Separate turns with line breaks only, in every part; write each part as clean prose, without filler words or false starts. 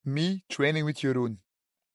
me training with Jeroen.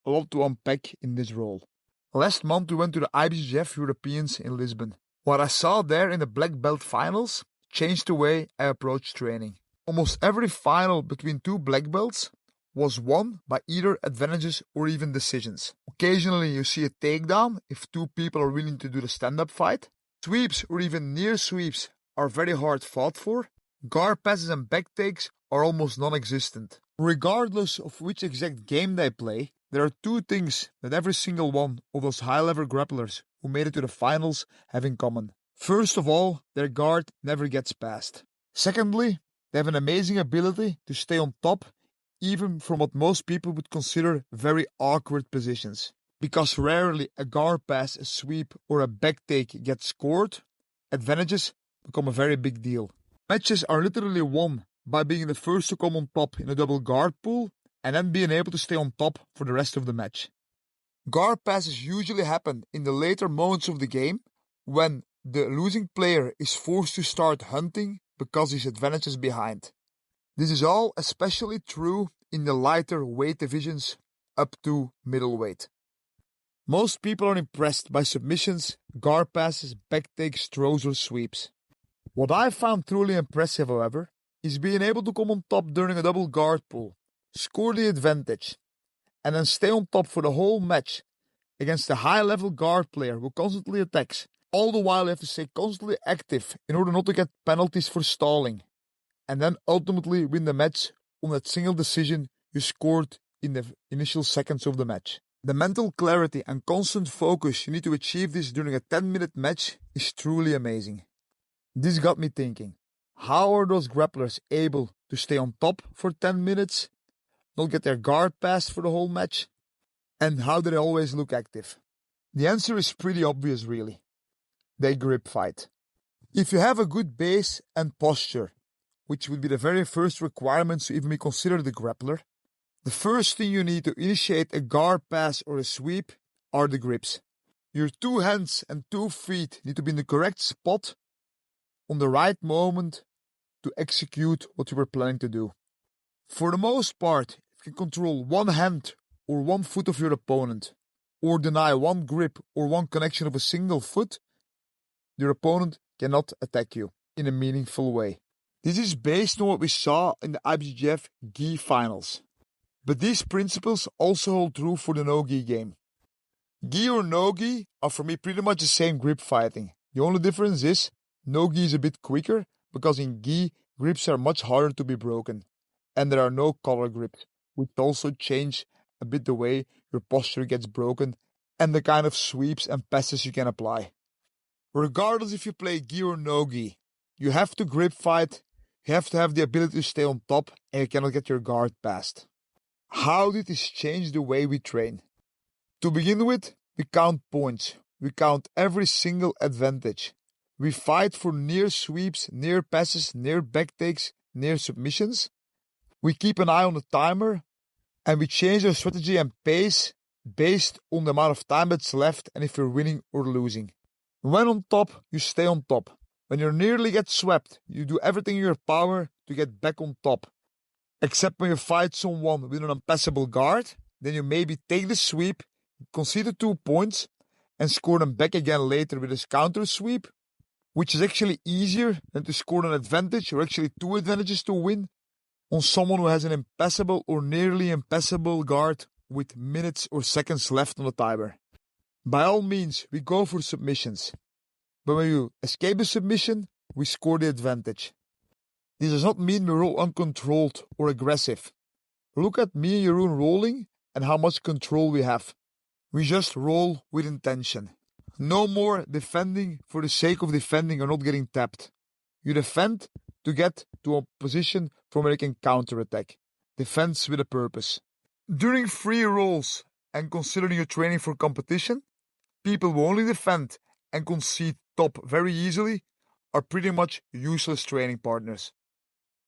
A lot to unpack in this role. Last month we went to the IBJJF Europeans in Lisbon. What I saw there in the black belt finals changed the way I approached training. Almost every final between two black belts was won by either advantages or even decisions. Occasionally you see a takedown if two people are willing to do the stand-up fight. Sweeps or even near sweeps are very hard fought for. Guard passes and back takes are almost non-existent. Regardless of which exact game they play, there are two things that every single one of those high-level grapplers who made it to the finals have in common. First of all, their guard never gets passed. Secondly, they have an amazing ability to stay on top even from what most people would consider very awkward positions. Because rarely a guard pass, a sweep or a back take gets scored, advantages become a very big deal. Matches are literally won by being the first to come on top in a double guard pool and then being able to stay on top for the rest of the match. Guard passes usually happen in the later moments of the game when the losing player is forced to start hunting because his advantage is behind. This is all especially true in the lighter weight divisions up to middleweight. Most people are impressed by submissions, guard passes, back takes, throws or sweeps. What I found truly impressive, however, is being able to come on top during a double guard pull, score the advantage, and then stay on top for the whole match against a high-level guard player who constantly attacks. All the while you have to stay constantly active in order not to get penalties for stalling, and then ultimately win the match on that single decision you scored in the initial seconds of the match. The mental clarity and constant focus you need to achieve this during a 10-minute match is truly amazing. This got me thinking, how are those grapplers able to stay on top for 10 minutes, not get their guard passed for the whole match, and how do they always look active? The answer is pretty obvious really. They grip fight. If you have a good base and posture, which would be the very first requirements to even be considered a grappler, the first thing you need to initiate a guard pass or a sweep are the grips. Your two hands and 2 feet need to be in the correct spot on the right moment to execute what you were planning to do. For the most part, if you can control one hand or 1 foot of your opponent, or deny one grip or one connection of a single foot, your opponent cannot attack you in a meaningful way. This is based on what we saw in the IBJJF gi finals. But these principles also hold true for the no-gi game. Gi or no-gi are for me pretty much the same grip fighting. The only difference is no-gi is a bit quicker because in gi grips are much harder to be broken and there are no collar grips, which also change a bit the way your posture gets broken and the kind of sweeps and passes you can apply. Regardless if you play gi or no-gi, you have to grip fight, you have to have the ability to stay on top and you cannot get your guard passed. How did this change the way we train? To begin with, we count points. We count every single advantage. We fight for near sweeps, near passes, near back takes, near submissions. We keep an eye on the timer and we change our strategy and pace based on the amount of time that's left and if you're winning or losing. When on top, you stay on top. When you nearly get swept, you do everything in your power to get back on top. Except when you fight someone with an unpassable guard, then you maybe take the sweep, concede the 2 points, and score them back again later with a counter sweep, which is actually easier than to score an advantage or actually 2 advantages to win on someone who has an impassable or nearly impassable guard with minutes or seconds left on the timer. By all means, we go for submissions. But when you escape the submission, we score the advantage. This does not mean we roll uncontrolled or aggressive. Look at me and Jeroen rolling and how much control we have. We just roll with intention. No more defending for the sake of defending or not getting tapped. You defend to get to a position from where you can counterattack. Defense with a purpose. During free rolls and considering your training for competition, people who only defend and concede top very easily are pretty much useless training partners.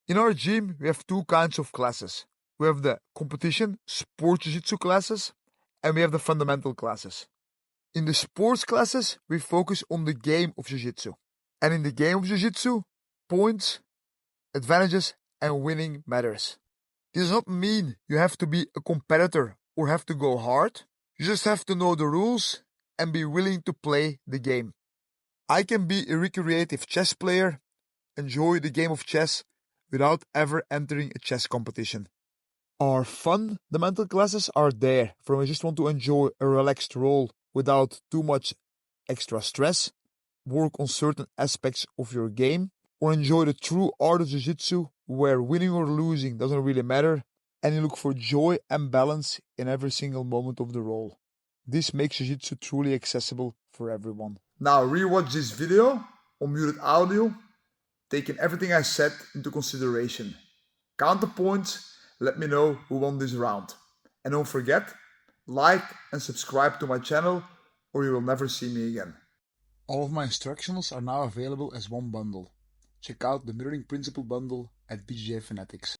In our gym, we have 2 kinds of classes. We have the competition sports jiu-jitsu classes and we have the fundamental classes. In the sports classes, we focus on the game of jiu-jitsu. And in the game of jiu-jitsu, points, advantages and winning matters. This does not mean you have to be a competitor or have to go hard. You just have to know the rules and be willing to play the game. I can be a recreative chess player, enjoy the game of chess without ever entering a chess competition. Are fun, the mental classes are there for when you just want to enjoy a relaxed role without too much extra stress, work on certain aspects of your game, or enjoy the true art of Jiu-Jitsu where winning or losing doesn't really matter, and you look for joy and balance in every single moment of the role. This makes Jiu-Jitsu truly accessible for everyone. Now rewatch this video on muted audio, taking everything I said into consideration. Count the points, let me know who won this round. And don't forget, like and subscribe to my channel or you will never see me again. All of my instructionals are now available as one bundle. Check out the Mirroring Principle bundle at BJJF Fanatics.